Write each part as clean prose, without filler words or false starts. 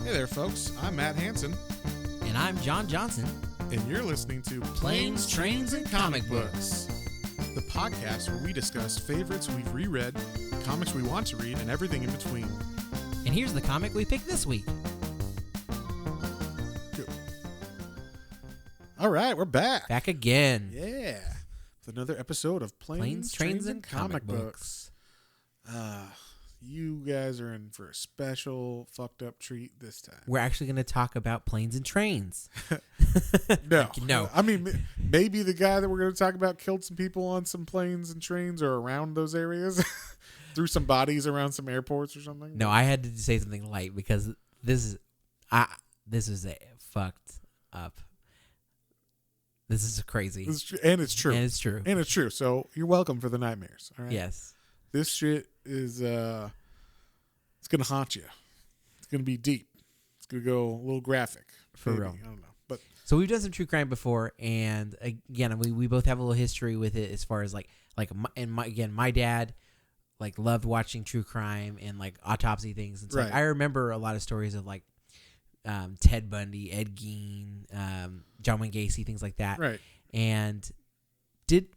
Hey there, folks. I'm Matt Hansen, And I'm John Johnson. and you're listening to Planes, Trains, and Comic Books. the podcast where we discuss favorites we've reread, comics we want to read, and everything in between. And here's the comic we picked this week. All right, we're back. Back again. Yeah. With another episode of Planes, Trains, and Comic Books. You guys are in for a special fucked up treat this time. We're actually going to talk about planes and trains. No. No. I mean, maybe the guy that we're going to talk about killed some people on some planes and trains or around those areas. Threw some bodies around some airports or something. No, I had to say something light because this is a fucked up. This is crazy. And it's true. And it's true. And it's true. So you're welcome for the nightmares. All right. Yes. This shit is it's gonna haunt you. It's gonna be deep. It's gonna go a little graphic. For maybe. real. I don't know. But So we've done some true crime before, and again, we both have a little history with it as far as my dad like loved watching true crime and like autopsy things, and so Right. I remember a lot of stories of like Ted Bundy, Ed Gein, John Wayne Gacy, things like that. right.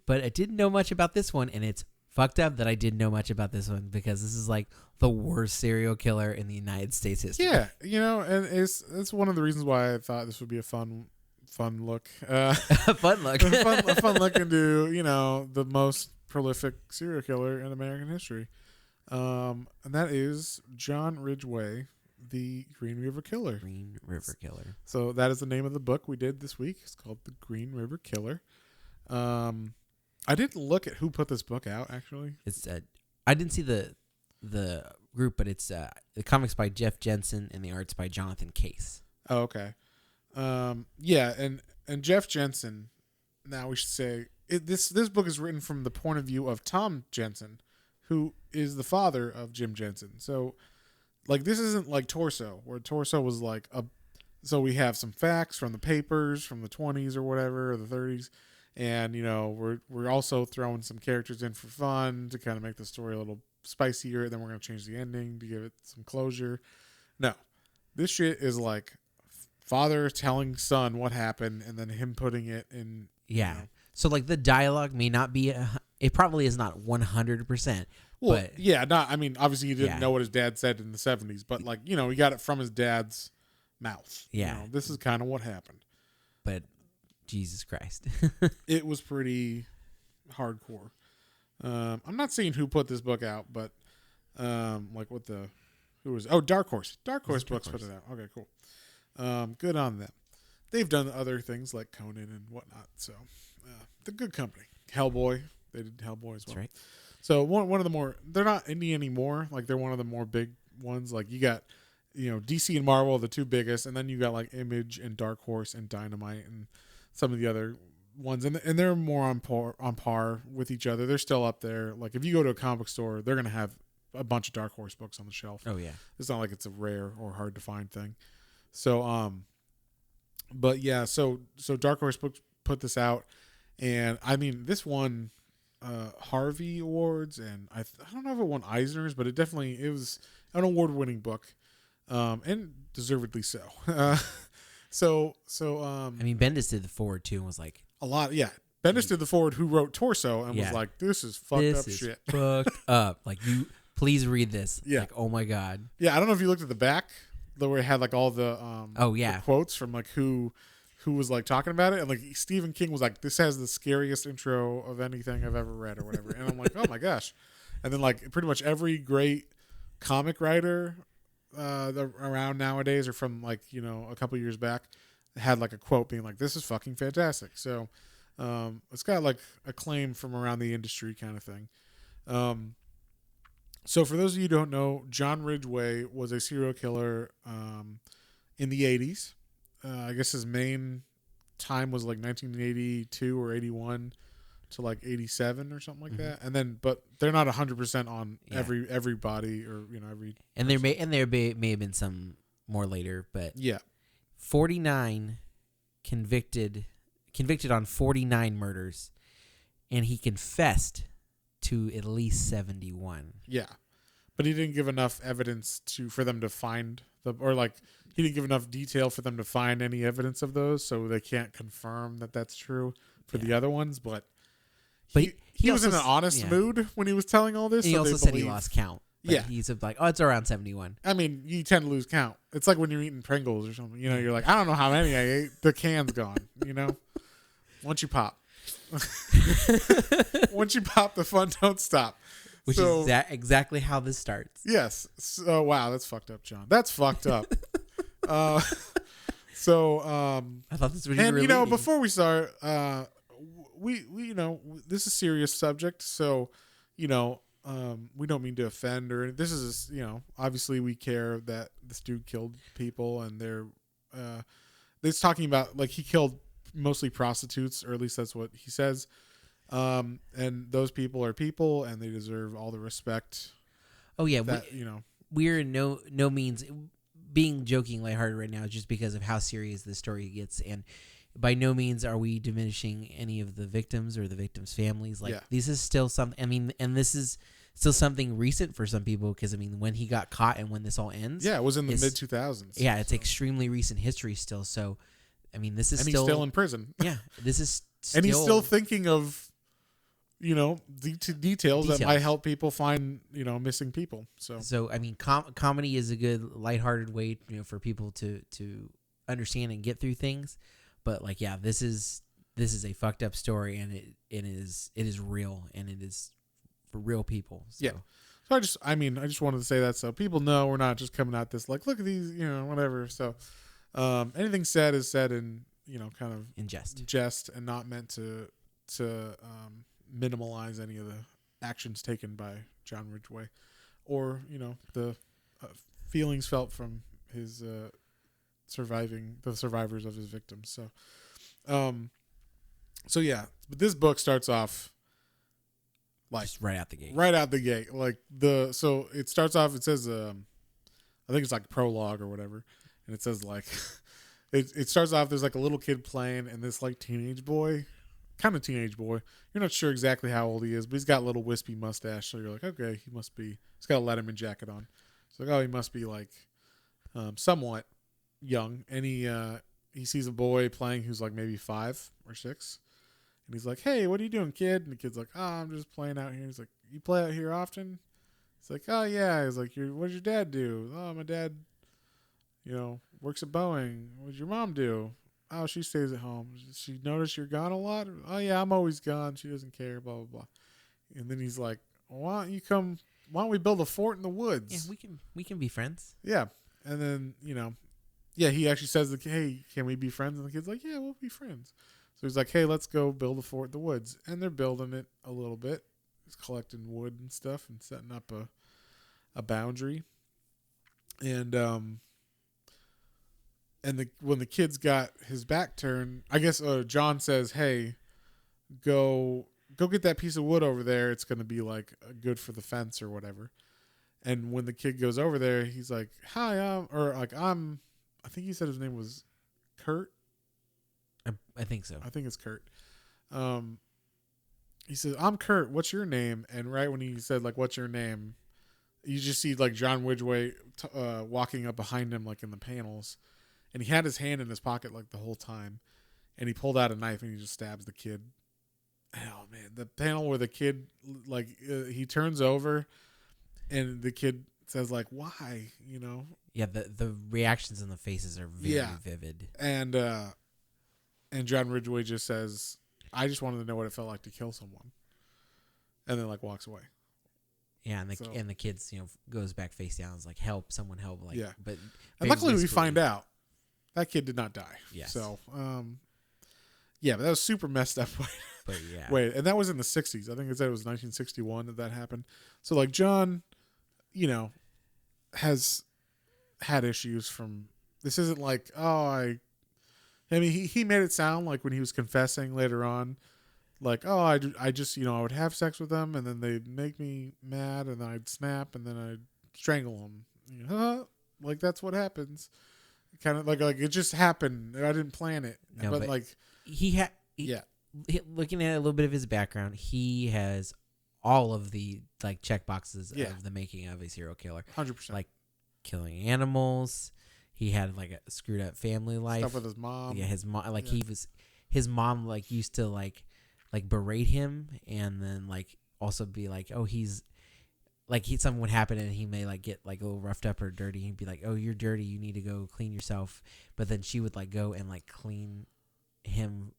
But I didn't know much about this one, and it's fucked up that I didn't know much about this one because this is like the worst serial killer in the United States history. Yeah, and it's one of the reasons why I thought this would be a fun look. Fun luck. a fun look into, the most prolific serial killer in American history. And that is John Ridgway, the Green River Killer. Green River Killer. So that is the name of the book we did this week. It's called The Green River Killer. I didn't look at who put this book out, actually. It's I didn't see the group, but it's the comics by Jeff Jensen and the art's by Jonathan Case. Oh, okay. Yeah, and Jeff Jensen, now we should say, this book is written from the point of view of Tom Jensen, who is the father of Jim Jensen. So, like, this isn't like Torso, where Torso was like so we have some facts from the papers from the 20s or whatever, or the 30s. And, we're also throwing some characters in for fun to kind of make the story a little spicier. Then we're going to change the ending to give it some closure. No, this shit is like father telling son what happened and then him putting it in. Yeah. So, like, the dialogue may not be, it probably is not 100%. Well, but yeah, obviously he didn't know what his dad said in the 70s, but like, he got it from his dad's mouth. Yeah. This is kind of what happened. But Jesus Christ. It was pretty hardcore. I'm not saying who put this book out, but Dark Horse. Dark Horse Books put it out. Okay, cool. Good on them. They've done other things like Conan and whatnot. So, the good company. Hellboy. They did Hellboy as well. That's right. So one of the more, they're not indie anymore. Like, they're one of the more big ones. Like, you got, DC and Marvel, the two biggest, and then you got like Image and Dark Horse and Dynamite and some of the other ones, and they're more on par with each other. They're still up there. Like, if you go to a comic book store, they're gonna have a bunch of Dark Horse books on the shelf. Oh yeah. It's not like it's a rare or hard to find thing. So but yeah, so Dark Horse Books put this out, and I mean, this won Harvey Awards, and I don't know if it won Eisner's, but it was an award-winning book, and deservedly so. So I mean, Bendis did the forward too and was like a lot. Yeah, Bendis did the forward, who wrote Torso, and was like, "This is fucked up shit." Fucked up. Like, you please read this. Yeah. Like, oh my god. Yeah, I don't know if you looked at the back, where it had like all the the quotes from like who was like talking about it, and like Stephen King was like, "This has the scariest intro of anything I've ever read," or whatever. And I'm like, "Oh my gosh!" And then like pretty much every great comic writer around nowadays, or from like a couple years back, had like a quote being like, "This is fucking fantastic." So it's got like acclaim from around the industry, kind of thing. So for those of you who don't know, John Ridgway was a serial killer in the 80s. I guess his main time was like 1982 or 81 to like 87 or something like that. And then, but they're not 100% on everybody or every. And there may have been some more later, but 49 convicted on 49 murders, and he confessed to at least 71. Yeah. but he didn't give enough evidence for them to find or like he didn't give enough detail for them to find any evidence of those, so they can't confirm that that's true for the other ones. But he was in an honest mood when he was telling all this. And he also said he lost count. Yeah, he said like, oh, it's around 71. I mean, you tend to lose count. It's like when you're eating Pringles or something. You know, you're like, I don't know how many I ate. The can's gone. You know, once you pop, the fun don't stop. Which is exactly how this starts. Yes. So wow, that's fucked up, John. That's fucked up. I thought this was and before we start, we this is a serious subject, so we don't mean to offend or this is obviously we care that this dude killed people and they're talking about like he killed mostly prostitutes, or at least that's what he says. And those people are people, and they deserve all the respect. Oh yeah, we're in no means being joking lighthearted right now, just because of how serious this story gets, and by no means are we diminishing any of the victims or the victims' families. Like this is still something. I mean, and this is still something recent for some people because I mean, when he got caught and when this all ends, it was in the mid 2000s. Yeah, it's extremely recent history still. So, I mean, this is and still he's still in prison. Yeah, this is and he's still thinking of. Details that might help people find, missing people. So I mean, comedy is a good lighthearted way, for people to understand and get through things. But like, yeah, this is a fucked up story, and it is real, and it is for real people. So. Yeah. So I just wanted to say that so people know we're not just coming at this like, look at these, whatever. So anything said is said in, kind of in jest and not meant to minimize any of the actions taken by John Ridgway or the feelings felt from his survivors of his victims. So yeah, but this book starts off like just right out the gate. Like so it starts off, it says I think it's like prologue or whatever, and it says like it starts off, there's like a little kid playing and this like teenage boy. You're not sure exactly how old he is, but he's got a little wispy mustache, so you're like, okay, he's got a Letterman jacket on. It's like, oh, he must be like somewhat young. And he sees a boy playing who's like maybe 5 or 6, and he's like, hey, what are you doing, kid? And the kid's like, oh, I'm just playing out here. He's like, you play out here often? It's like, oh yeah. He's like, what does your dad do? Oh, my dad works at Boeing. What does your mom do? Oh, she stays at home. She noticed you're gone a lot? Oh, yeah, I'm always gone. She doesn't care, blah, blah, blah. And then he's like, why don't we build a fort in the woods? Yeah, we can be friends. Yeah. And then, he actually says, hey, can we be friends? And the kid's like, yeah, we'll be friends. So he's like, hey, let's go build a fort in the woods. And they're building it a little bit. He's collecting wood and stuff and setting up a boundary. And, when the kid's got his back turned, I guess John says, "Hey, go get that piece of wood over there. It's going to be like good for the fence or whatever." And when the kid goes over there, he's like, "Hi, I think he said his name was Kurt. I think so. I think it's Kurt. He says, "I'm Kurt. What's your name?" And right when he said like, "What's your name?" you just see like John Ridgway walking up behind him like in the panels. And he had his hand in his pocket like the whole time. And he pulled out a knife and he just stabs the kid. Oh, man. The panel where the kid, like, he turns over and the kid says, like, why? Yeah, the reactions in the faces are very vivid. And John Ridgway just says, I just wanted to know what it felt like to kill someone. And then, like, walks away. Yeah, and the kid's, goes back face down. It's like, help, someone help. Like, yeah. But and luckily we find out. That kid did not die. Yes. So, but that was super messed up. But yeah. Wait, and that was in the 60s. I think it said it was 1961 that happened. So, like, John, has had issues from... This isn't like, he made it sound like when he was confessing later on, like, I just, I would have sex with them, and then they'd make me mad, and then I'd snap, and then I'd strangle them. Like, that's what happens. Kind of like it just happened. I didn't plan it. No, but like looking at a little bit of his background, he has all of the like check boxes Yeah. of the making of a serial killer. 100%. Like killing animals. He had like a screwed up family life. Stuff with his mom. Yeah, his mom. Like Yeah. his mom like used to like berate him, and then like also be like, oh, he's like something would happen and he may like get like a little roughed up or dirty. He'd be like, oh, you're dirty. You need to go clean yourself. But then she would like go and like clean him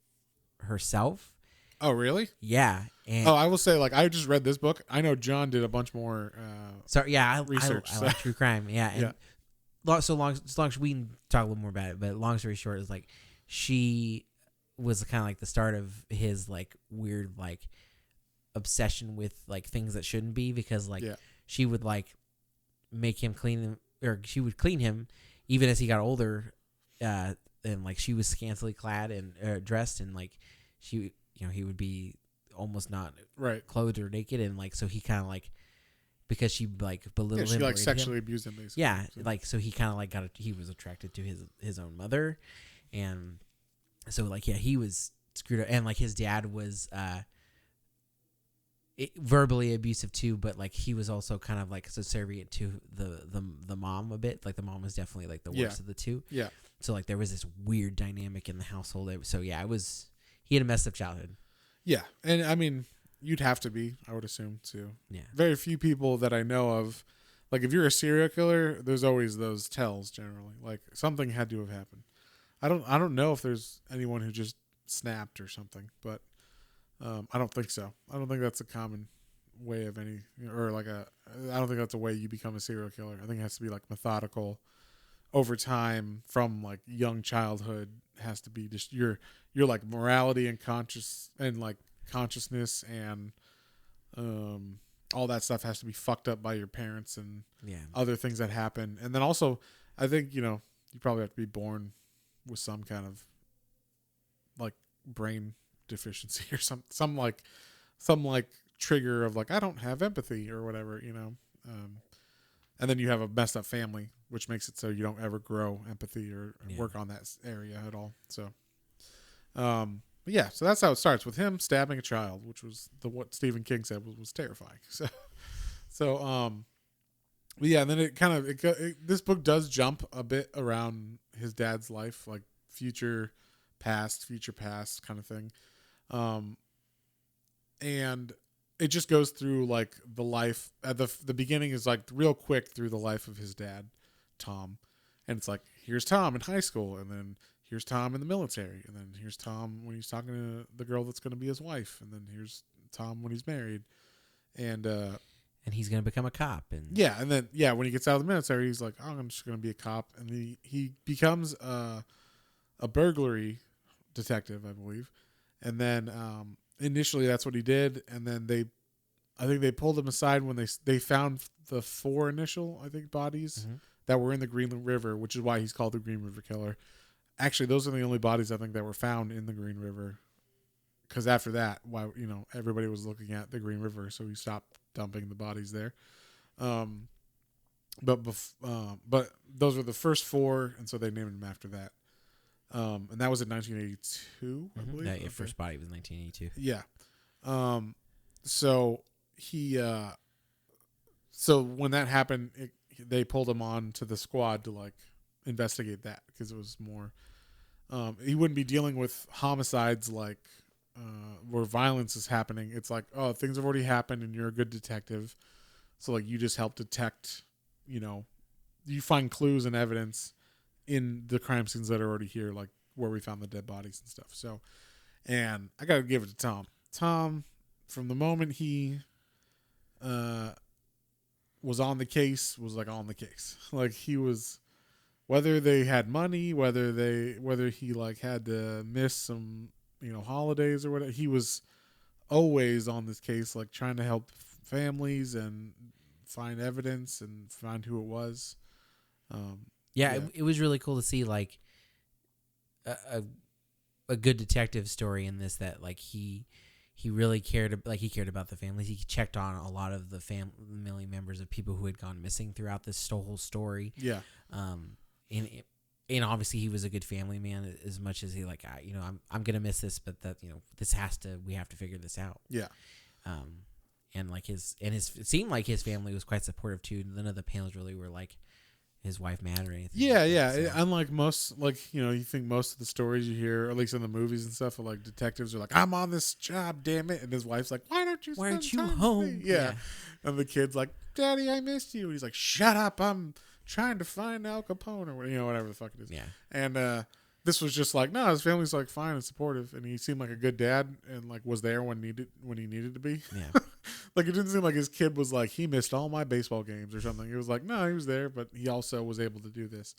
herself. Oh, really? Yeah. And I will say, like, I just read this book. I know John did a bunch more. Research. I like true crime. Yeah. And Yeah. as long as we can talk a little more about it, but long story short is like she was kind of like the start of his like weird like obsession with like things that shouldn't be, because like she would like make him clean him, or she would clean him even as he got older, and like she was scantily clad and dressed, and like she, you know, he would be almost not clothed or naked, and like so he kind of like, because she like belittled him, she like sexually abused him basically. Yeah, so. Like so he kind of like he was attracted to his own mother, and so like he was screwed up, and like his dad was verbally abusive too, but like he was also kind of like subservient to the mom a bit. Like the mom was definitely like the worst of the two. Yeah. So like there was this weird dynamic in the household. So yeah, he had a messed up childhood. Yeah, and I mean, you'd have to be, I would assume, too. Yeah. Very few people that I know of, like if you're a serial killer, there's always those tells generally. Like something had to have happened. I don't know if there's anyone who just snapped or something, but I don't think so. I don't think that's a common way of any, or like I don't think that's a way you become a serial killer. I think it has to be like methodical over time from like young childhood. Has to be just your like morality and consciousness and all that stuff has to be fucked up by your parents and other things that happen. And then also I think, you probably have to be born with some kind of like brain deficiency or some like trigger of like, I don't have empathy or whatever, and then you have a messed up family, which makes it so you don't ever grow empathy or work on that area at all. So, but yeah, so that's how it starts with him stabbing a child, which was what Stephen King said was terrifying. But yeah, and then this book does jump a bit around his dad's life, like future past kind of thing. And it just goes through like the life at the beginning is like real quick through the life of his dad, Tom. And it's like, here's Tom in high school, and then here's Tom in the military, and then here's Tom when he's talking to the girl that's going to be his wife, and then here's Tom when he's married, and he's going to become a cop, and then when he gets out of the military, he's like, oh, I'm just going to be a cop, and he becomes a burglary detective, I believe, and then initially that's what he did, and then I think they pulled him aside when they found the 4 initial bodies that were in the Green River, which is why he's called the Green River Killer. Actually, those are the only bodies I think that were found in the Green River, because after that, why everybody was looking at the Green River, so he stopped dumping the bodies there. But those were the first 4, and so they named him after that. And that was in 1982, I believe. Yeah, first body was 1982. Yeah. So he, so when that happened, they pulled him on to the squad to like investigate that, because it was more, he wouldn't be dealing with homicides like, where violence is happening. It's like, oh, things have already happened and you're a good detective. So like you just help detect, you find clues and evidence in the crime scenes that are already here, like where we found the dead bodies and stuff. So, and I got to give it to Tom. Tom, from the moment he was on the case, was like on the case. Like he was, whether they had money, whether he like had to miss some, holidays or whatever, he was always on this case, like trying to help families and find evidence and find who it was. It was really cool to see like a good detective story in this, that like he really cared about the families. He checked on a lot of the family members of people who had gone missing throughout this whole story. Yeah. And obviously he was a good family man, as much as he like, I'm going to miss this, but that, we have to figure this out. Yeah. and like it seemed like his family was quite supportive too. None of the panels really were like his wife mad or anything. Yeah. So. Unlike most, like, you think most of the stories you hear, or at least in the movies and stuff, are like detectives are like, I'm on this job, damn it. And his wife's like, why aren't you home? Yeah. And the kid's like, Daddy, I missed you. And he's like, shut up. I'm trying to find Al Capone or whatever the fuck it is. Yeah. And this was just like, no, his family's like fine and supportive. And he seemed like a good dad and like was there when he needed to be. Yeah. Like, it didn't seem like his kid was like, he missed all my baseball games or something. It was like, no, he was there, but he also was able to do this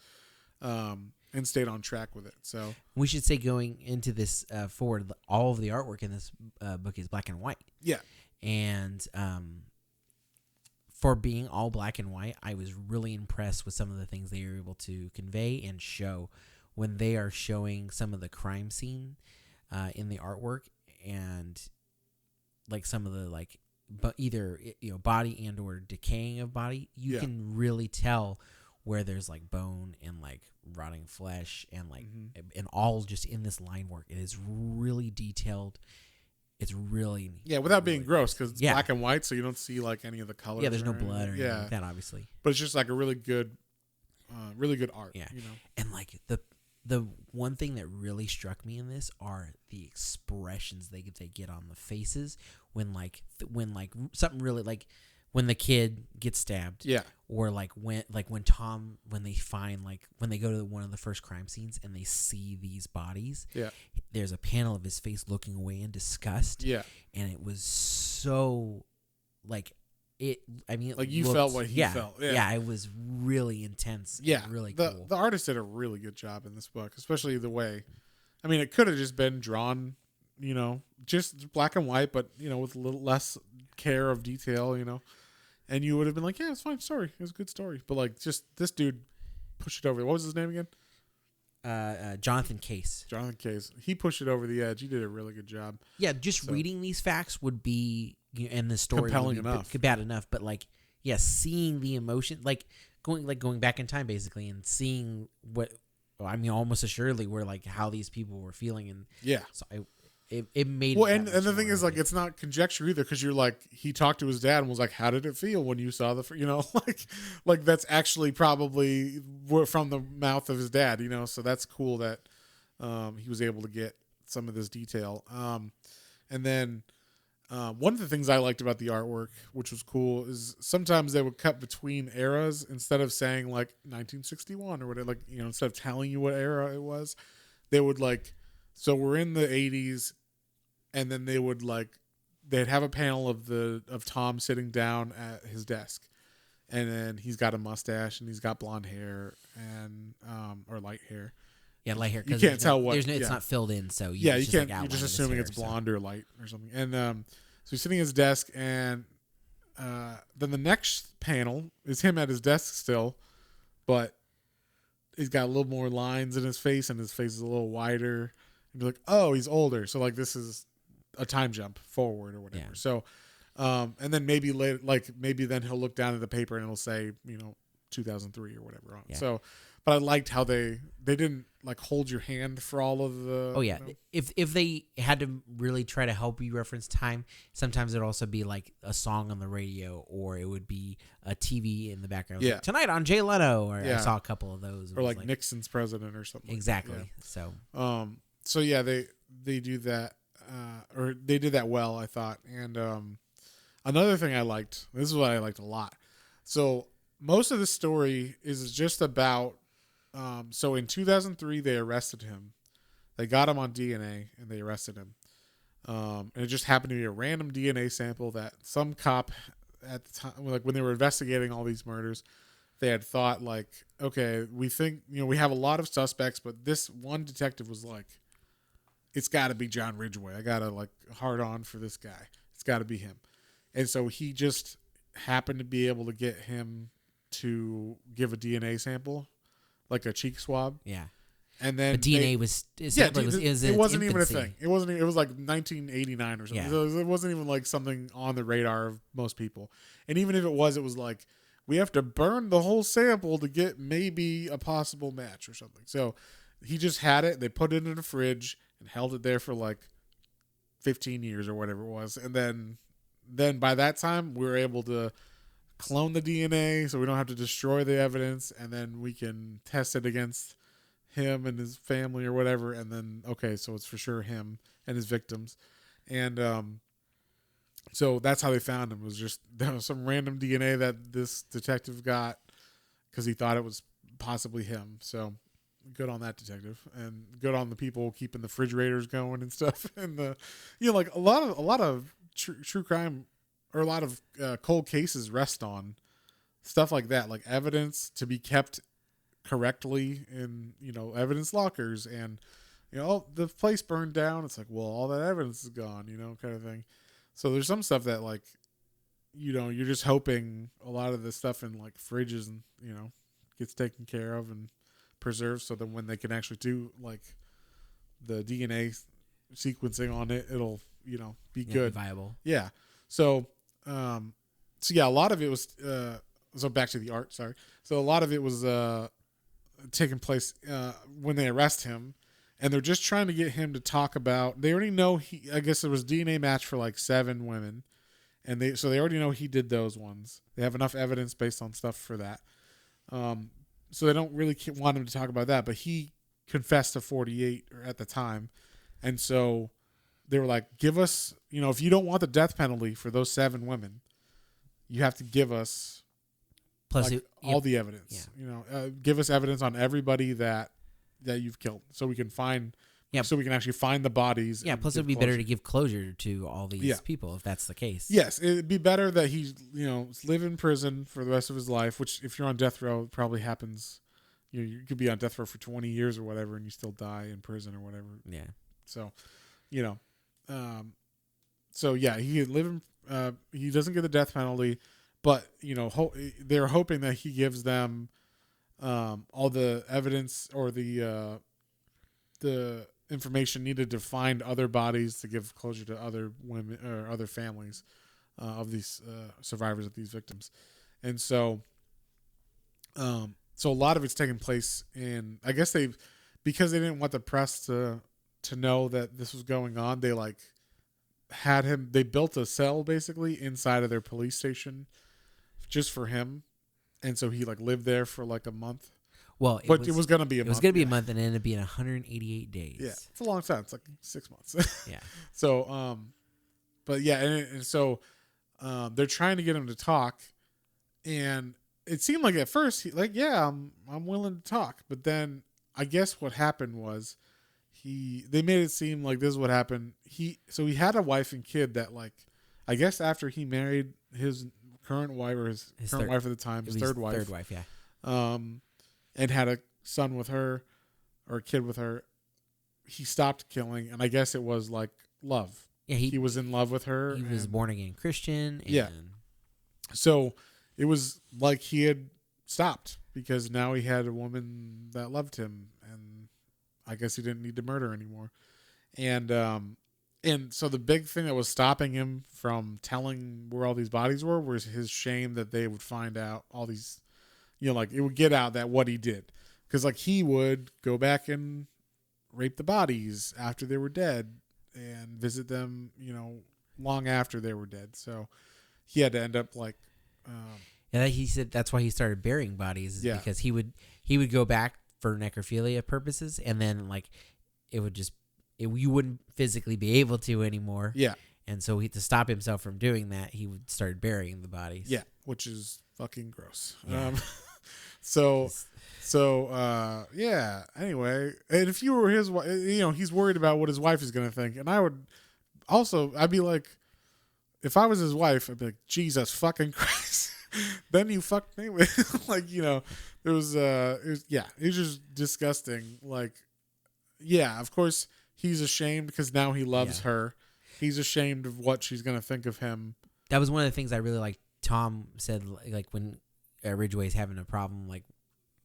and stayed on track with it. So we should say going into this forward, all of the artwork in this book is black and white. Yeah. And for being all black and white, I was really impressed with some of the things they were able to convey and show when they are showing some of the crime scene in the artwork, and like some of the like, but either body and or decaying of body, you can really tell where there's like bone and like rotting flesh and like and all just in this line work. It is really detailed. It's really without being gross, because it's black and white, so you don't see like any of the colors. Yeah, there's no blood or anything like that, obviously. But it's just like a really good art. Yeah, and like the one thing that really struck me in this are the expressions they get on the faces when something really, like when the kid gets stabbed, or like when Tom, when they find, like when they go to one of the first crime scenes and they see these bodies, there's a panel of his face looking away in disgust, and it was so like it. I mean, like you felt what he felt. Yeah, it was really intense. Yeah, really cool. The artist did a really good job in this book, especially the way. I mean, it could have just been drawn, just black and white, but with a little less care of detail, and you would have been like, yeah, it's fine story. It was a good story, but like, just this dude pushed it over. What was his name again? Jonathan Case. Jonathan Case. He pushed it over the edge. He did a really good job. Yeah, just reading these facts would be, and the story compelling would be enough. Bad enough, but like, seeing the emotion, like going back in time basically, and seeing what, I mean, almost assuredly were like how these people were feeling, and so it made and the thing is, like, it's not conjecture either, because you're like, he talked to his dad and was like, how did it feel when you saw like that's actually probably from the mouth of his dad, so that's cool that he was able to get some of this detail. And then one of the things I liked about the artwork, which was cool, is sometimes they would cut between eras instead of saying like 1961 or whatever, like, instead of telling you what era it was, they would like, so we're in the 80s, and then they'd have a panel of Tom sitting down at his desk, and then he's got a mustache and he's got blonde hair and or light hair. Yeah, light hair. You can't tell what. It's not filled in, so you can't. Like you're just assuming it's blonde or light or something. And so he's sitting at his desk, and then the next panel is him at his desk still, but he's got a little more lines in his face, and his face is a little wider. And you're like, oh, he's older, so like this is a time jump forward or whatever. Yeah. So, and then maybe later, like maybe then he'll look down at the paper and it'll say 2003 or whatever on it. So, but I liked how they didn't like hold your hand for all of the. Oh yeah, if they had to really try to help you reference time, sometimes it'd also be like a song on the radio, or it would be a TV in the background. Yeah. Like, tonight on Jay Leno, or I saw a couple of those. Or like Nixon's president or something. Exactly. Like So. So yeah, they do that, or they did that well, I thought. And another thing I liked. This is what I liked a lot. So most of the story is just about. So in 2003, they arrested him. They got him on DNA, and they arrested him. And it just happened to be a random DNA sample that some cop at the time, like when they were investigating all these murders, they had thought like, okay, we think, we have a lot of suspects, but this one detective was like, it's got to be John Ridgway. I got to like hard on for this guy. It's got to be him. And so he just happened to be able to get him to give a DNA sample, like a cheek swab. Yeah. And then DNA it wasn't even a thing. It wasn't. It was like 1989 or something. Yeah. So it wasn't even like something on the radar of most people. And even if it was like, we have to burn the whole sample to get maybe a possible match or something. So he just had it. They put it in a fridge and held it there for like 15 years or whatever it was. And then then by that time we were able to clone the DNA, so we don't have to destroy the evidence, and then we can test it against him and his family or whatever, and then okay, so it's for sure him and his victims. And so that's how they found him. It was just there was some random DNA that this detective got because he thought it was possibly him. So good on that detective, and good on the people keeping the refrigerators going and stuff. And the, like a lot of true crime or a lot of cold cases rest on stuff like that, like evidence to be kept correctly in evidence lockers. And the place burned down. It's like, well, all that evidence is gone, kind of thing. So there's some stuff that like, you're just hoping a lot of the stuff in like fridges and gets taken care of and preserved, so that when they can actually do like the DNA sequencing on it, it'll be good, be viable. Yeah. So yeah, a lot of it was so back to the art. Sorry. So a lot of it was taking place when they arrest him, and they're just trying to get him to talk about. They already know I guess there was DNA match for like 7 women, and they already know he did those ones. They have enough evidence based on stuff for that. So they don't really want him to talk about that, but he confessed to 48 at the time. And so they were like, give us, if you don't want the death penalty for those 7 women, you have to give us plus all the evidence. Yeah. Give us evidence on everybody that you've killed, so we can find, so we can actually find the bodies. Yeah. Plus, it would be better to give closure to all these people if that's the case. Yes, it'd be better that he, live in prison for the rest of his life. Which, if you're on death row, probably happens. You could be on death row for 20 years or whatever, and you still die in prison or whatever. Yeah. So, so yeah, he he doesn't get the death penalty, but they're hoping that he gives them all the evidence or the information needed to find other bodies to give closure to other women or other families of these survivors of these victims. And so so a lot of it's taking place in, I guess because they didn't want the press to know that this was going on, they like they built a cell basically inside of their police station just for him. And so he like lived there for like a month. Well, it was going to be a month. It was going to be a month, and it ended up being 188 days. Yeah, it's a long time. It's like 6 months. Yeah. So, but yeah, and so they're trying to get him to talk, and it seemed like at first I'm willing to talk, but then I guess what happened was they made it seem like this is what happened. He had a wife and kid that like, I guess after he married his current wife or his current wife at the time, his third wife, yeah. And had a son with her or a kid with her, he stopped killing, and I guess it was like love. Yeah, he was in love with her. He was born again Christian. And yeah. So it was like he had stopped because now he had a woman that loved him, and I guess he didn't need to murder anymore. And so the big thing that was stopping him from telling where all these bodies were was his shame that they would find out all these, like it would get out that what he did. Because like he would go back and rape the bodies after they were dead and visit them, long after they were dead. So he had to end up like... yeah, he said that's why he started burying bodies, because he would go back for necrophilia purposes, and then like it would just... you wouldn't physically be able to anymore. Yeah. And so to stop himself from doing that, he would start burying the bodies. Yeah, which is fucking gross. Yeah. Yeah. Anyway, and if you were his wife, he's worried about what his wife is going to think. And I'd be like, if I was his wife, I'd be like, Jesus fucking Christ. Then you fucked me with, like, it was just disgusting. Like, yeah, of course he's ashamed because now he loves her. He's ashamed of what she's going to think of him. That was one of the things I really liked. Tom said, like, when Ridgway's having a problem, like,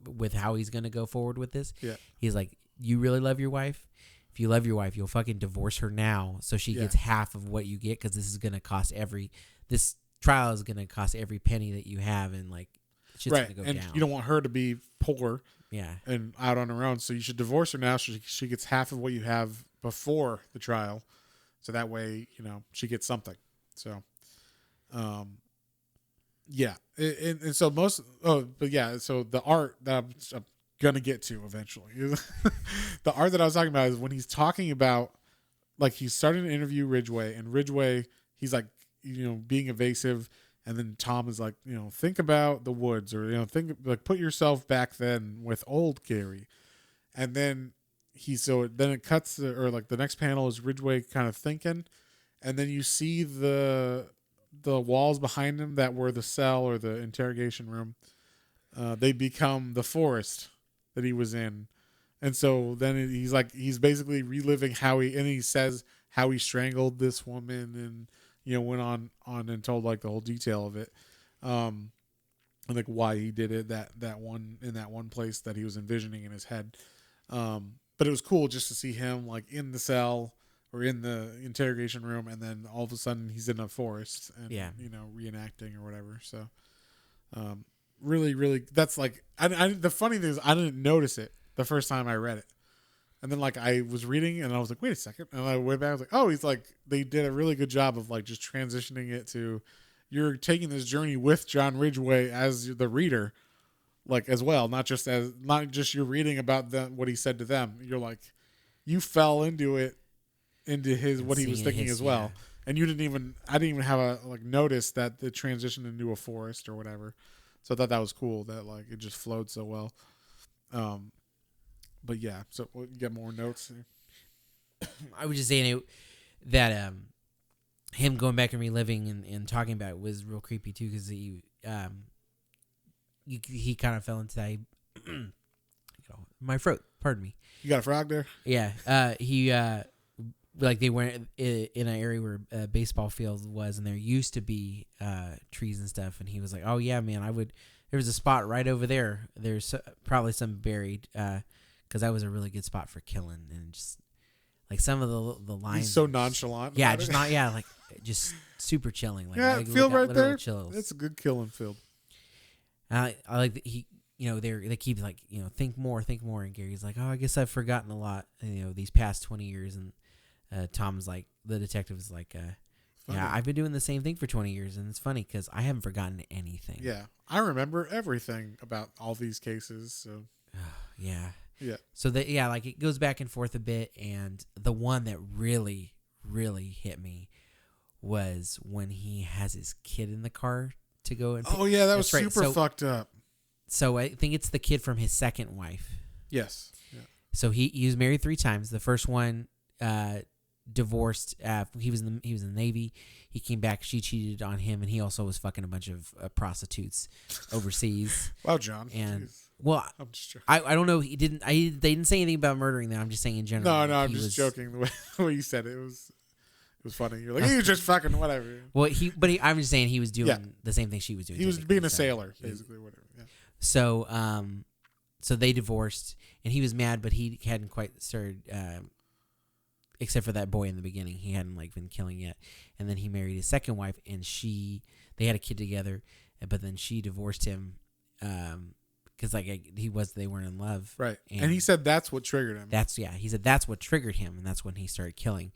with how he's going to go forward with this. Yeah. He's like, you really love your wife? If you love your wife, you'll fucking divorce her now so she gets half of what you get, because this is going to cost this trial is going to cost every penny that you have, and, like, shit's going to go down. You don't want her to be poor. Yeah. And out on her own. So you should divorce her now so she gets half of what you have before the trial. So that way, she gets something. So, Yeah, and so so the art that I'm gonna get to eventually, the art that I was talking about is when he's talking about, like, he's starting to interview Ridgway, and Ridgway, he's like, being evasive, and then Tom is like, think about the woods, or think, like, put yourself back then with old Gary, and then then it cuts, or like the next panel is Ridgway kind of thinking, and then you see the walls behind him that were the cell or the interrogation room, they become the forest that he was in. And so then he's basically reliving he says how he strangled this woman, and went on and told like the whole detail of it, and like why he did it that one place that he was envisioning in his head. But it was cool just to see him like in the cell or in the interrogation room, and then all of a sudden he's in a forest and reenacting or whatever. So really, really, that's like the funny thing is I didn't notice it the first time I read it, and then like I was reading and I was like, wait a second, and I went back, I was like, oh, he's like, they did a really good job of like just transitioning it to, you're taking this journey with John Ridgway as the reader, like, as well, not just you're reading about what he said to them, you're like, you fell into his what he was thinking as well. Yeah. And I didn't even have a like notice that the transition into a forest or whatever. So I thought that was cool that like it just flowed so well. But yeah, so you get more notes. I was just saying that him going back and reliving and talking about it was real creepy too, because he kind of fell into that. My throat, pardon me. You got a frog there? Yeah. He like they went in an area where a baseball field was, and there used to be trees and stuff, and he was like, oh yeah, man, there was a spot right over there, there's probably some buried, because that was a really good spot for killing. And just like some of the lines, he's so nonchalant, like just super chilling, like, yeah, field right there, chills. It's a good killing field. I like that he, they keep like, think more, and Gary's like, oh, I guess I've forgotten a lot, these past 20 years, and Tom's like, the detective is like, yeah, I've been doing the same thing for 20 years, and it's funny because I haven't forgotten anything. Yeah, I remember everything about all these cases. So yeah. So like it goes back and forth a bit, and the one that really, really hit me was when he has his kid in the car to go and. Oh yeah, that was super fucked up. So I think it's the kid from his second wife. Yes. Yeah. So he was married 3 times. The first one. Divorced. He was in the Navy. He came back. She cheated on him, and he also was fucking a bunch of prostitutes overseas. Wow, John. And jeez. Well, I'm just joking. I don't know. They didn't say anything about murdering them. I'm just saying in general. No, I'm just joking. The way you said it, it was funny. You're like, he was just fucking whatever. Well, I'm just saying he was doing the same thing she was doing. He was being a sailor, basically, whatever. Yeah. So, so they divorced, and he was mad, but he hadn't quite started. Except for that boy in the beginning, he hadn't like been killing yet. And then he married his second wife, and they had a kid together, but then she divorced him, because like they weren't in love, right? And he said that's what triggered him. He said that's what triggered him, and that's when he started killing.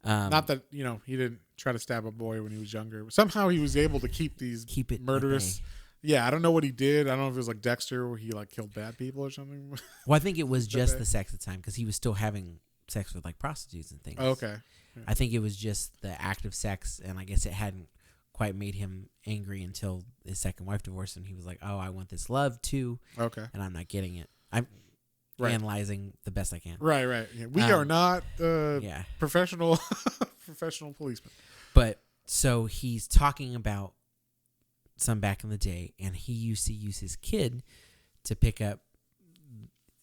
Not that he didn't try to stab a boy when he was younger. Somehow he was able to keep it murderous. Yeah, I don't know what he did. I don't know if it was like Dexter, where he like killed bad people or something. Well, I think it was just the sex at the time, because he was still having sex with like prostitutes and things. Oh, okay. Yeah. I think it was just the act of sex, and I guess it hadn't quite made him angry until his second wife divorced him. He was like, oh, I want this love too. Okay. And I'm not getting it. I'm analyzing the best I can. Right. Yeah. We are not professional policemen. But so he's talking about some back in the day, and he used to use his kid to pick up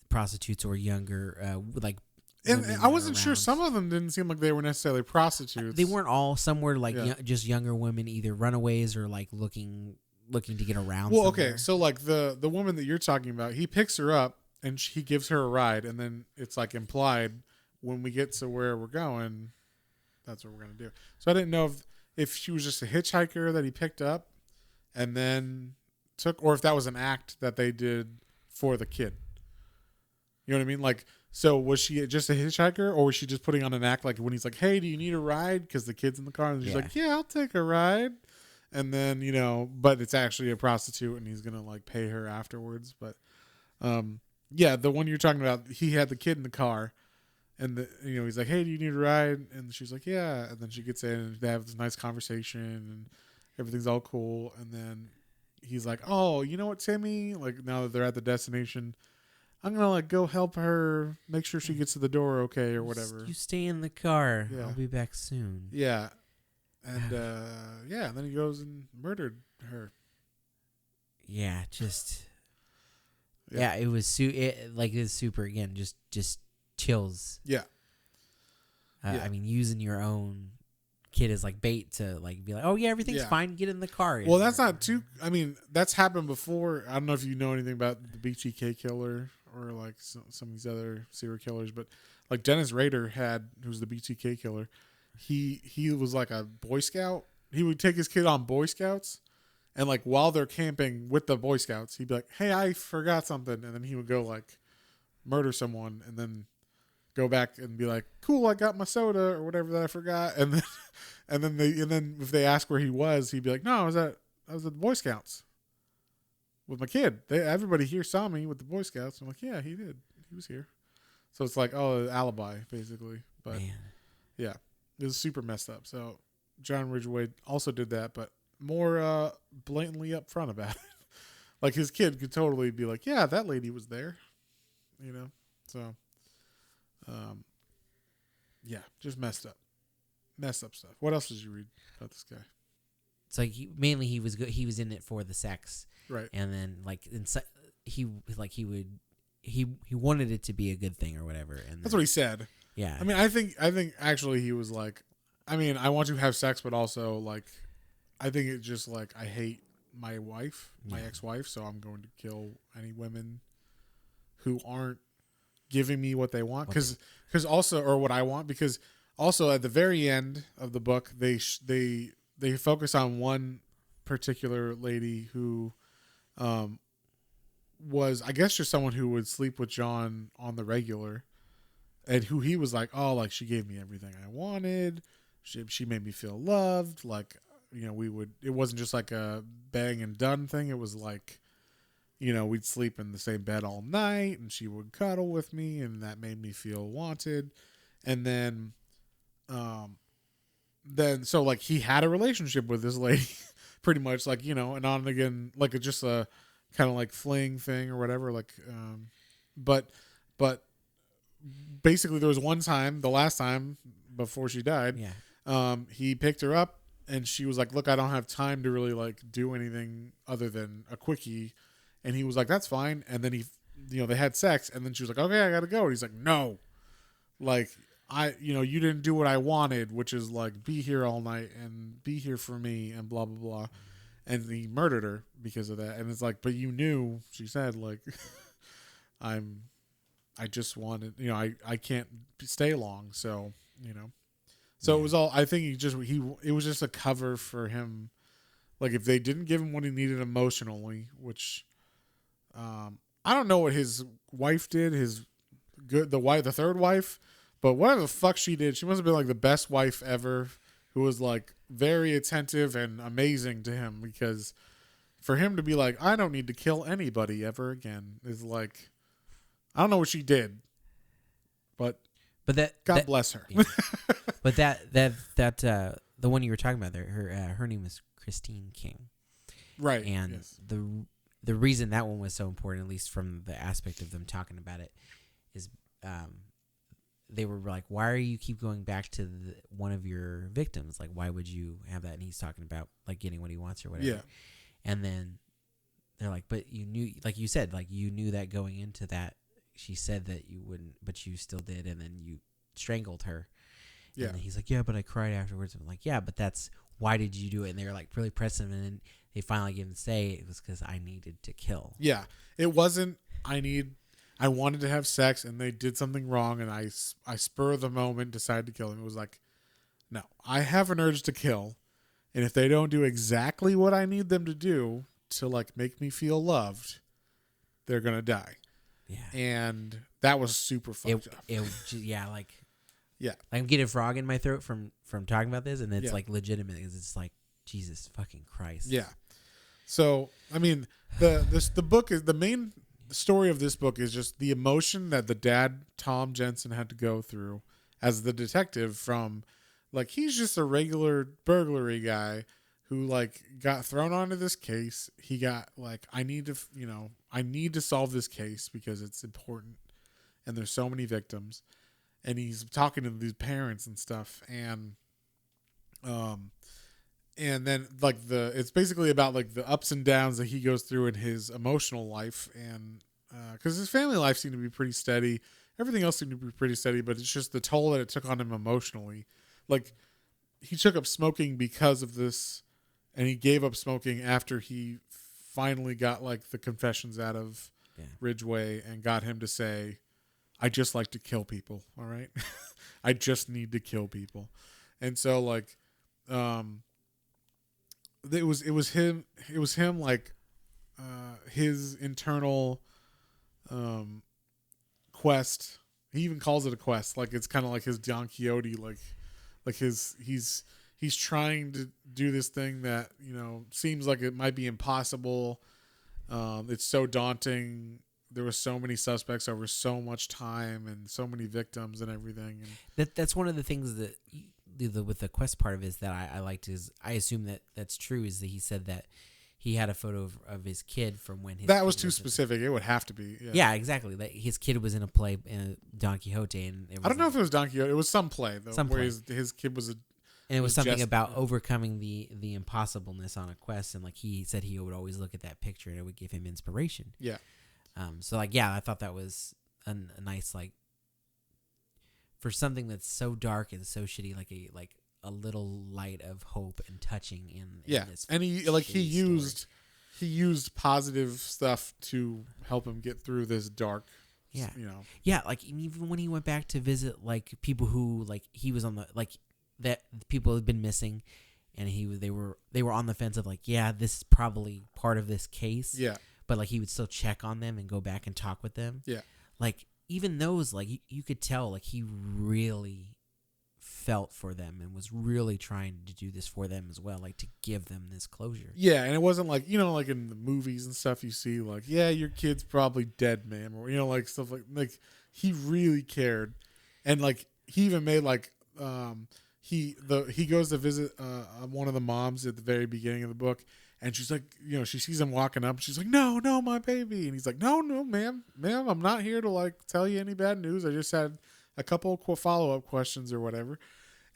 prostitutes or younger, like. And I wasn't sure. Some of them didn't seem like they were necessarily prostitutes. They weren't all. Some were like just younger women, either runaways or like looking to get around. Well, somewhere. okay. So like the woman that you're talking about, he picks her up and he gives her a ride, and then it's like implied when we get to where we're going, that's what we're gonna do. So I didn't know if she was just a hitchhiker that he picked up and then took, or if that was an act that they did for the kid. You know what I mean? Like. So was she just a hitchhiker, or was she just putting on an act like when he's like, hey, do you need a ride? Because the kid's in the car, and she's like, yeah, I'll take a ride. And then, but it's actually a prostitute and he's going to like pay her afterwards. But, yeah, the one you're talking about, he had the kid in the car and he's like, hey, do you need a ride? And she's like, yeah. And then she gets in and they have this nice conversation and everything's all cool. And then he's like, oh, you know what, Timmy? Like now that they're at the destination, I'm going to like go help her, make sure she gets to the door okay or whatever. You stay in the car. Yeah. I'll be back soon. Yeah. And and then he goes and murdered her. Yeah, just it was it was super again, just chills. Yeah. I mean, using your own kid as like bait to like be like, oh yeah, everything's fine, get in the car. Well, that's not too. I mean, that's happened before. I don't know if you know anything about the BTK killer or like some of these other serial killers, but like Dennis Rader who's the BTK killer. He was like a Boy Scout. He would take his kid on Boy Scouts, and like while they're camping with the Boy Scouts, he'd be like, "Hey, I forgot something," and then he would go like murder someone, and then go back and be like, "Cool, I got my soda or whatever that I forgot," and then if they ask where he was, he'd be like, "No, I was at the Boy Scouts with my kid. Everybody here saw me with the Boy Scouts." I'm like, "Yeah, he did. He was here." So it's like, alibi basically, but Man. yeah. It was super messed up. So John Ridgway also did that, but more blatantly upfront about it. Like his kid could totally be like, yeah, that lady was there. So, yeah, just messed up stuff. What else did you read about this guy? It's like mainly he was good. He was in it for the sex, right? And then like he wanted it to be a good thing or whatever. And that's what he said. Yeah. I mean, I think actually he was like, I mean, I want to have sex, but also like, I think it's just like, I hate my wife, my ex-wife, so I'm going to kill any women who aren't giving me what they want. Because also, or what I want, because also at the very end of the book, they focus on one particular lady who, was, I guess, just someone who would sleep with John on the regular. And who he was like, oh, like she gave me everything I wanted. She made me feel loved. Like, it wasn't just like a bang and done thing. It was like, we'd sleep in the same bed all night and she would cuddle with me and that made me feel wanted. And then so like he had a relationship with this lady pretty much like, and on and again, like just a kind of like fling thing or whatever. Like, but basically there was one time, the last time before she died, he picked her up and she was like, look, I don't have time to really like do anything other than a quickie. And he was like, that's fine. And then they had sex and then she was like, okay, I gotta go. And he's like, no, like you didn't do what I wanted, which is like be here all night and be here for me and blah, blah, blah. And he murdered her because of that. And it's like, but you knew, she said, like, I just wanted, I can't stay long. So, so it was all, I think it was just a cover for him. Like if they didn't give him what he needed emotionally, which, I don't know what his wife did, the third wife, but whatever the fuck she did, she must have been like the best wife ever, who was like very attentive and amazing to him, because for him to be like, I don't need to kill anybody ever again is like, I don't know what she did, but God bless her. Yeah. But that the one you were talking about there, her name is Christine King, right? And yes. the reason that one was so important, at least from the aspect of them talking about it, is they were like, why are you keep going back to one of your victims? Like, why would you have that? And he's talking about like getting what he wants or whatever. Yeah. And then they're like, but you knew, like you said, like you knew that going into that. She said that you wouldn't, but you still did, and then you strangled her. Yeah. And he's like, yeah, but I cried afterwards. I'm like, yeah, but that's, why did you do it? And they were like really pressing him, and then they finally gave him to say it was because I needed to kill. Yeah. It wasn't, I wanted to have sex, and they did something wrong, and I spur of the moment decided to kill him. It was like, no, I have an urge to kill, and if they don't do exactly what I need them to do to like make me feel loved, they're gonna die. Yeah. And that was super fucked up. I'm getting a frog in my throat from talking about this, and it's Yeah. like legitimate, because it's like, Jesus fucking Christ. Yeah. So, I mean, the book is the main story of this book is just the emotion that the dad, Tom Jensen, had to go through as the detective from, like, he's just a regular burglary guy who, like, got thrown onto this case. He got, like, I need to solve this case because it's important and there's so many victims. And he's talking to these parents and stuff. And then, like, it's basically about, like, the ups and downs that he goes through in his emotional life. And because his family life seemed to be pretty steady. Everything else seemed to be pretty steady, but it's just the toll that it took on him emotionally. Like, he took up smoking because of this, and he gave up smoking after he finally got, like, the confessions out of Ridgway and got him to say, I just like to kill people, all right? I just need to kill people. And so, like, it was him, like, his internal quest. He even calls it a quest. Like, it's kind of like his Don Quixote, like he's trying to do this thing that, seems like it might be impossible. It's so daunting. There were so many suspects over so much time and so many victims and everything. And that's one of the things that with the quest part of it is that I liked is I assume that that's true is that he said that he had a photo of his kid from when his that was too specific. It would have to be. Yeah, exactly. That his kid was in a play in Don Quixote, and I don't know if it was Don Quixote. It was some play though, where his kid was and it was something about overcoming the impossibleness on a quest, and like he said he would always look at that picture and it would give him inspiration. Yeah. So like I thought that was a nice, like, for something that's so dark and so shitty, like a little light of hope and touching in this. And he used positive stuff to help him get through this dark. Yeah, like even when he went back to visit, like, people who, like, he was on the, like, that people had been missing, and they were on the fence of, like, yeah, this is probably part of this case. Yeah. But, like, he would still check on them and go back and talk with them. Yeah. Like, even those, like, you could tell, like, he really felt for them and was really trying to do this for them as well, like, to give them this closure. Yeah, and it wasn't like, like in the movies and stuff you see, like, yeah, your kid's probably dead, man, or, like, stuff like he really cared. And, like, he even made, like, he goes to visit one of the moms at the very beginning of the book. And she's like, she sees him walking up. And she's like, no, my baby. And he's like, no, ma'am, I'm not here to, like, tell you any bad news. I just had a couple of follow-up questions or whatever.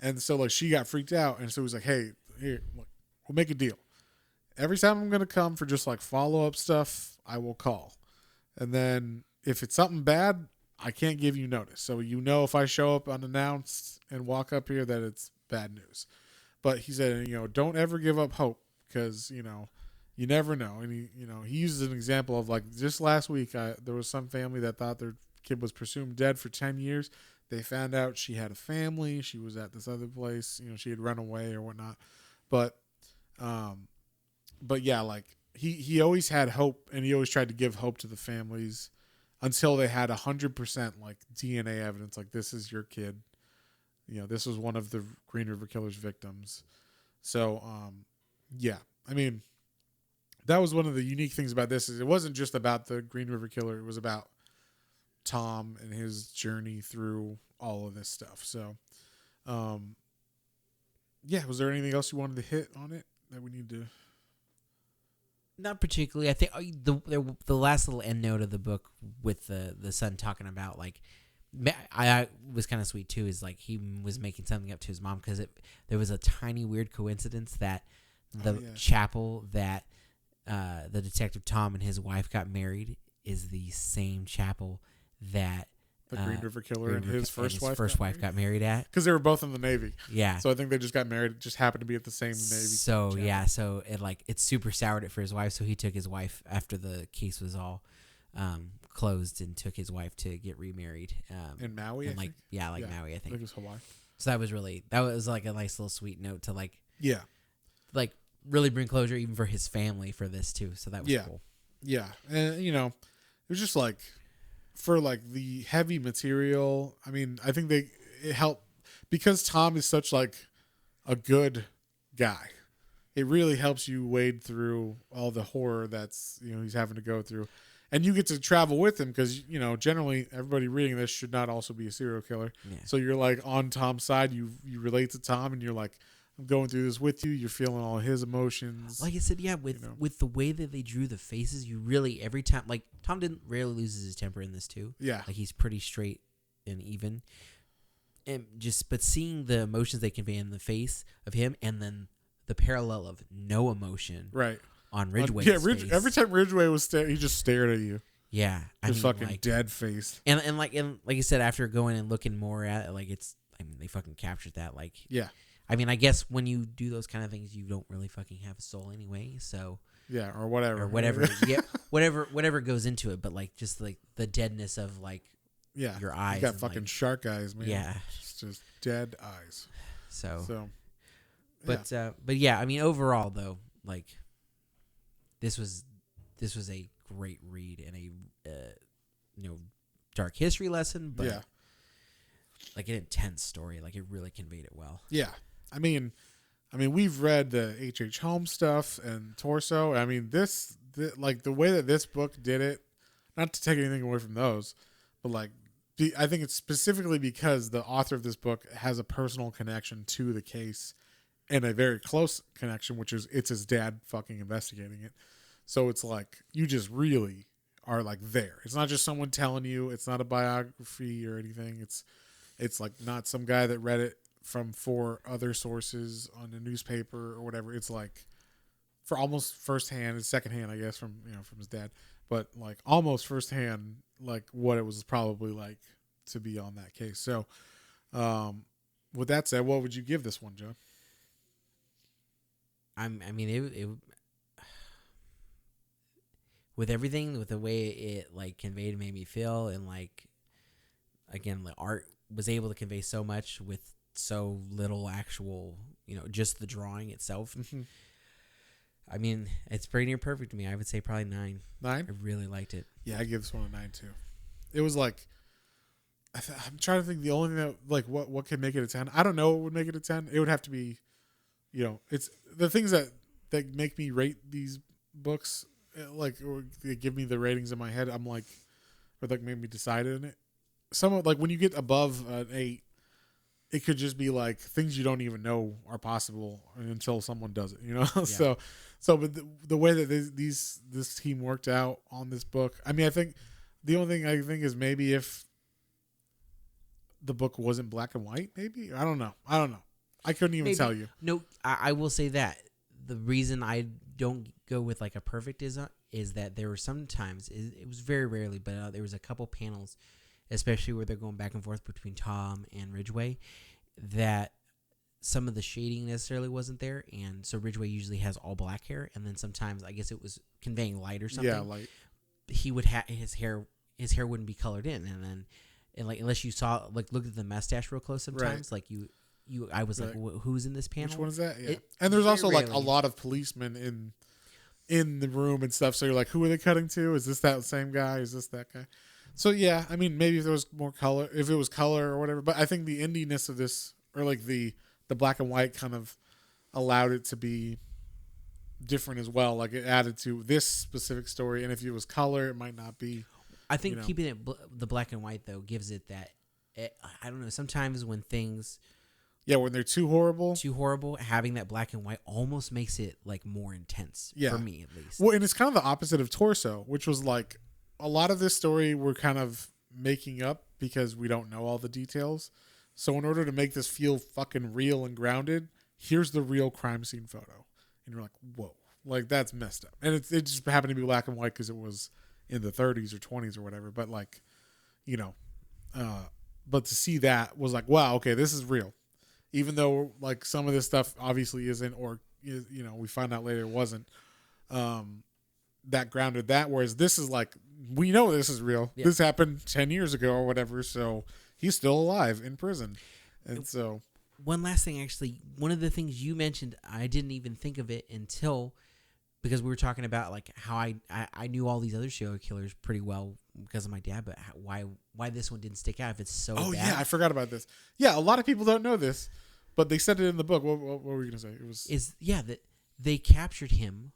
And so, like, she got freaked out. And so he's like, hey, here, look, we'll make a deal. Every time I'm going to come for just, like, follow-up stuff, I will call. And then if it's something bad, I can't give you notice. So, if I show up unannounced and walk up here that it's bad news. But he said, don't ever give up hope. Because, you never know. And he uses an example of, like, just last week, there was some family that thought their kid was presumed dead for 10 years. They found out she had a family. She was at this other place. She had run away or whatnot. But yeah, like, he always had hope, and he always tried to give hope to the families until they had 100%, like, DNA evidence. Like, this is your kid. This was one of the Green River Killer's victims. So, yeah, I mean, that was one of the unique things about this is it wasn't just about the Green River Killer. It was about Tom and his journey through all of this stuff. So, yeah, was there anything else you wanted to hit on it that we need to? Not particularly. I think the last little end note of the book with the son talking about, like, I was kind of sweet too. Is like he was making something up to his mom because there was a tiny weird coincidence that the chapel that the detective Tom and his wife got married is the same chapel that the Green River Killer and his first wife got married at, because they were both in the Navy. Yeah, so I think they just got married. It just happened to be at the same Navy. So chapel. Yeah, so it super soured it for his wife. So he took his wife after the case was all closed and took his wife to get remarried in Maui. And Maui, I think. It was Hawaii. So that was like a nice little sweet note to like really bring closure even for his family for this too. So that was cool. Yeah, and it was just like for like the heavy material. I mean, I think it helped because Tom is such like a good guy. it really helps you wade through all the horror that's, he's having to go through. And you get to travel with him because, generally everybody reading this should not also be a serial killer. Yeah. So you're like on Tom's side. You relate to Tom and you're like, I'm going through this with you. You're feeling all his emotions. Like I said, yeah, with the way that they drew the faces, you really, every time, like Tom rarely loses his temper in this too. Yeah. Like he's pretty straight and even. But seeing the emotions they convey in the face of him and then the parallel of no emotion. Right. On Ridgway's face. Every time Ridgway was he just stared at you. Yeah, Just fucking dead face. And like I said, after going and looking more at it, like they fucking captured that. Like, yeah. I mean, I guess when you do those kind of things, you don't really fucking have a soul anyway. So yeah, or whatever, yeah, whatever goes into it. But like just like the deadness of like your eyes. You got fucking shark eyes, man. Yeah, it's just dead eyes. So, but yeah, I mean, overall though, like. This was a great read and a dark history lesson, but like an intense story. Like it really conveyed it well. Yeah, I mean, we've read the H.H. Holmes stuff and Torso. I mean, like the way that this book did it. Not to take anything away from those, but like I think it's specifically because the author of this book has a personal connection to the case. And a very close connection, which is it's his dad fucking investigating it. So it's like you just really are like there. It's not just someone telling you. It's not a biography or anything. It's like not some guy that read it from 4 other sources on a newspaper or whatever. It's like for almost firsthand, it's secondhand, I guess, from his dad, but like almost firsthand, like what it was probably like to be on that case. So, with that said, what would you give this one, Joe? I mean, it with everything, with the way it like conveyed and made me feel, and like again, the art was able to convey so much with so little actual, just the drawing itself. Mm-hmm. I mean, it's pretty near perfect to me. I would say probably 9. 9? I really liked it. Yeah, I give this one a 9 too. It was like I'm trying to think the only thing that like what could make it a 10. I don't know what would make it a 10. It would have to be. It's the things that make me rate these books, like, or they give me the ratings in my head. I'm like, or like made me decide in it. Some like when you get above an 8, it could just be like things you don't even know are possible until someone does it. Yeah. But the way that this team worked out on this book, I mean, I think the only thing I think is maybe if the book wasn't black and white, maybe I don't know. I couldn't even tell you. No, I will say that the reason I don't go with like a perfect is that there were sometimes it was very rarely, but there was a couple panels, especially where they're going back and forth between Tom and Ridgway, that some of the shading necessarily wasn't there, and so Ridgway usually has all black hair, and then sometimes I guess it was conveying light or something. Yeah, light. He would have his hair wouldn't be colored in, and like unless you saw like looked at the mustache real close sometimes, right. Like I was like, who's in this panel? Which one is that? Yeah. And there's also like a lot of policemen in the room and stuff. So you're like, who are they cutting to? Is this that same guy? Is this that guy? So yeah, I mean, maybe if there was more color, if it was color or whatever. But I think the indiness of this, or like the black and white, kind of allowed it to be different as well. Like it added to this specific story. And if it was color, it might not be. I think keeping it the black and white though gives it that. I don't know. Sometimes when things. Yeah, when they're too horrible, having that black and white almost makes it like more intense for me at least. Well, and it's kind of the opposite of Torso, which was like a lot of this story we're kind of making up because we don't know all the details. So in order to make this feel fucking real and grounded, here's the real crime scene photo. And you're like, whoa, like that's messed up. And it just happened to be black and white because it was in the 30s or 20s or whatever. But like, but to see that was like, wow, okay, this is real. Even though like some of this stuff obviously isn't, or we find out later it wasn't that grounded that. Whereas this is like, we know this is real. Yeah. This happened 10 years ago or whatever. So he's still alive in prison. And so one last thing, actually, one of the things you mentioned, I didn't even think of it until because we were talking about like how I knew all these other serial killers pretty well because of my dad, but why this one didn't stick out if it's so bad. Yeah, I forgot about this. Yeah, a lot of people don't know this, but they said it in the book. What were you gonna say? It was they captured him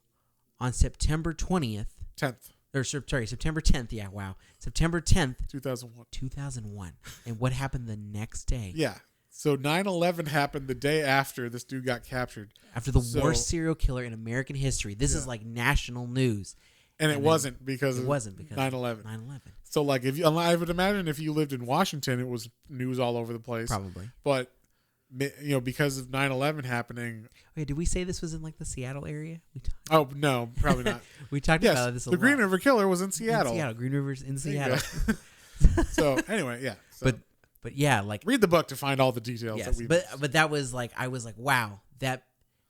on September 20th. 10th. Or, sorry, September 10th. Yeah, wow. September 10th. 2001. 2001. And what happened the next day? Yeah. So 9/11 happened the day after this dude got captured. After the worst serial killer in American history. This is like national news. And it wasn't because it of wasn't because 9/11. 9/11. So like I would imagine if you lived in Washington, it was news all over the place. Probably. But because of 9/11 happening. Wait, did we say this was in like the Seattle area? Oh no, probably not. We talked about this a lot. The Green River Killer was in Seattle. Green River's in Seattle. So anyway, yeah. So. But yeah, like read the book to find all the details. Yes, but that was like I was like, wow,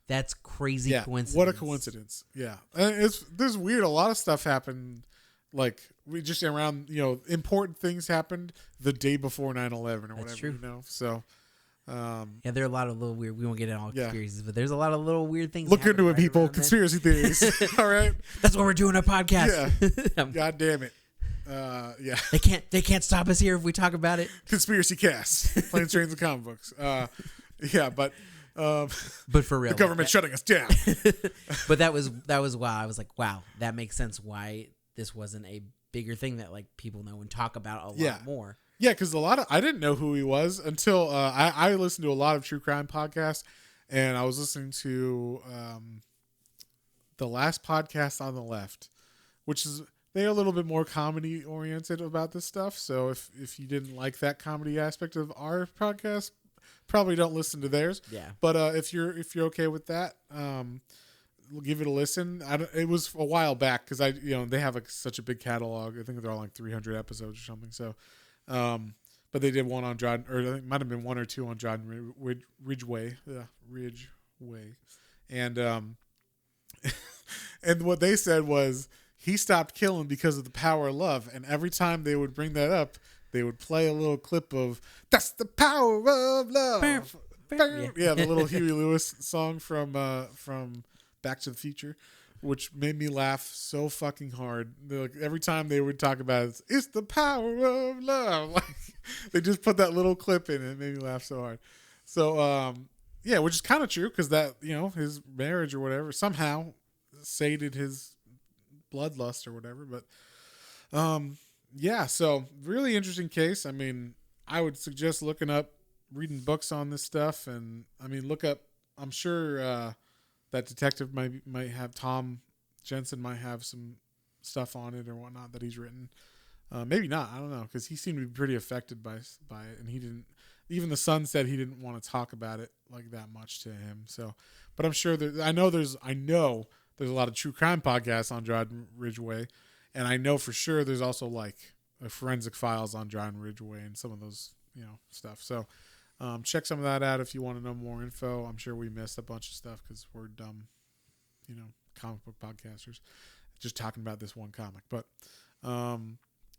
that's crazy coincidence. What a coincidence. Yeah, and there's weird. A lot of stuff happened. Like we just around important things happened the day before 9/11 or whatever. That's true. So. Yeah, there are a lot of little weird. We won't get into all conspiracies, but there's a lot of little weird things. Look into it, people. Conspiracy theories. All right. That's why we're doing a podcast. Yeah. God damn it. Yeah. They can't stop us here if we talk about it. Conspiracy cast. Planes, Trains, and Comic Books. Yeah, but for real, the government's shutting us down. But that was wow. I was like, wow, that makes sense. Why this wasn't a bigger thing that like people know and talk about a lot more. Yeah, because I didn't know who he was until I listened to a lot of true crime podcasts, and I was listening to the last podcast on the left, which is they're a little bit more comedy oriented about this stuff. So if you didn't like that comedy aspect of our podcast, probably don't listen to theirs. Yeah. But if you're okay with that, we'll give it a listen. It was a while back because they have such a big catalog. I think they're all like 300 episodes or something. So. But they did one on John, or I think it might have been one or two on John Ridgway, and and what they said was he stopped killing because of the power of love, and every time they would bring that up, they would play a little clip of "That's the Power of Love." Yeah, the little Huey Lewis song from Back to the Future. Which made me laugh so fucking hard. Like every time they would talk about it, it's the power of love. Like they just put that little clip in, and it made me laugh so hard. So yeah, which is kind of true because that his marriage or whatever somehow sated his bloodlust or whatever. But yeah, so really interesting case. I mean, I would suggest reading books on this stuff, and I mean, look up. I'm sure. That detective might have Tom Jensen might have some stuff on it or whatnot that he's written. Maybe not. I don't know because he seemed to be pretty affected by it, and he didn't. Even the Sun said he didn't want to talk about it like that much to him. So, but I'm sure I know there's a lot of true crime podcasts on John Ridgway, and I know for sure there's also like a forensic files on John Ridgway and some of those stuff. So. Check some of that out if you want to know more info. I'm sure we missed a bunch of stuff because we're dumb, comic book podcasters, just talking about this one comic. But,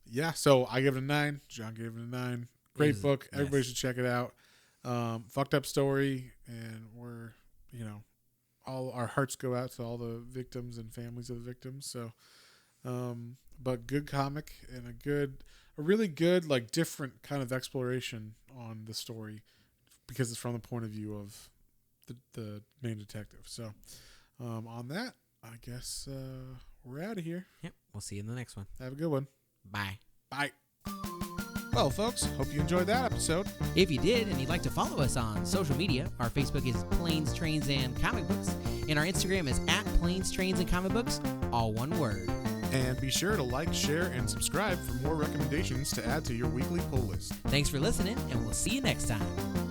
yeah, so I give it a 9. John gave it a 9. Great book. Everybody should check it out. Fucked up story, and we're, all our hearts go out to all the victims and families of the victims. So, but good comic and a really good, like different kind of exploration on the story because it's from the point of view of the main detective. So, on that, I guess we're out of here. Yep. We'll see you in the next one. Have a good one. Bye. Bye. Well, folks, hope you enjoyed that episode. If you did and you'd like to follow us on social media, our Facebook is Planes, Trains, and Comic Books, and our Instagram is @Planes, Trains, and Comic Books, all one word. And be sure to like, share, and subscribe for more recommendations to add to your weekly pull list. Thanks for listening, and we'll see you next time.